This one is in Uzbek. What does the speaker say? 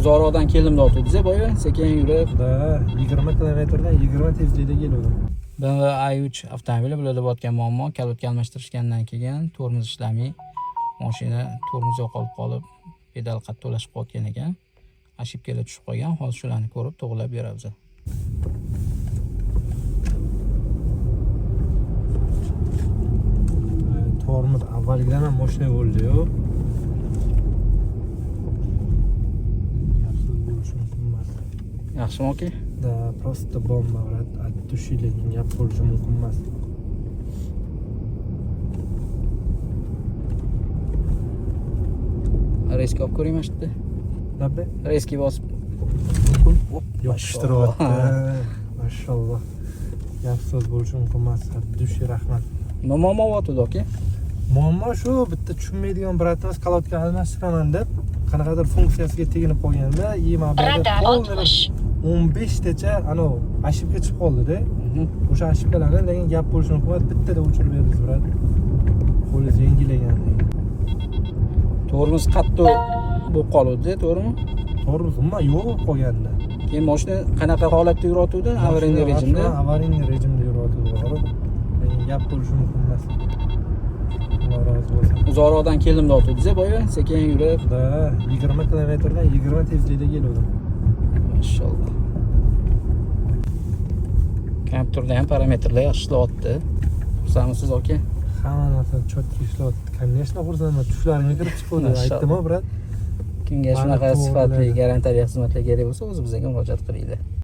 Uzoqroqdan keldim deyotdingiz boya, sekin yurib. Da 20 kilometrdan 20 tezlikda keldim. BMW i3 avtomobili bularda bo'layotgan muammo, kalotga almashtirishgandan keyin tormoz ishlamay, mashina tormoz yo'qolib qolib, pedal qattiqlashib qotgan ekan. Ошибкаga tushib qolgan. Hozir shularni ko'rib to'g'rilab beramiz. Tormoz avvalgidan ham mashina bo'ldi-yu. Yaxshimi aka? Da просто bomba, brat. От души lekin gap bo'lishi mumkin emas. Reski olib ko'ring mana shu yerda. Dabbe? Reski bosib. Yopishtiryapti. Mashalloh. Gap so'z bo'lishi mumkin emas. От души rahmat. Nima muammo bo'lyapti aka? Muammo shu, bitta tushunmaydigan bratimiz kalotga almashtiraman deb qanaqadir funksiyasiga teginib qolganda, Radar 15 tacha ana ошибка chiqib qoldi-da. O'sha ошибкаlarni lekin gap bo'lishi mumkin emas, bittada o'chirib beramiz, brat. Qo'lingiz yengilagan. Tormoz qattiq bo'lib qoldi, to'g'rimi? Tormoz umuman yo'q bo'lib qolganda. Keyin mashina qanaqa holatda yurayotgandi? Avariyniy rejimda. Avariyniy rejimda yurayotgandi, to'g'ri. Lekin gap bo'lishi mumkin emas. Alloh rozi bo'lsin. Uzoqroqdan keldim deyotdingiz boya, sekin yurib. Da 20 kilometrdan 20 tezlikda keldim. Mashalloh. Kompyuterda ham parametrlar yaxshi ishlayapti. Xursandmisiz aka? Hamma narsa chotki ishlayapti. Конечно, xursandman. Tushlarimga kirib chiqdi. Aytdim-ku, brat. Kimga shunaqa sifatli garantiyali xizmatlar kerak bo'lsa, o'zi bizga murojaat qilinglar.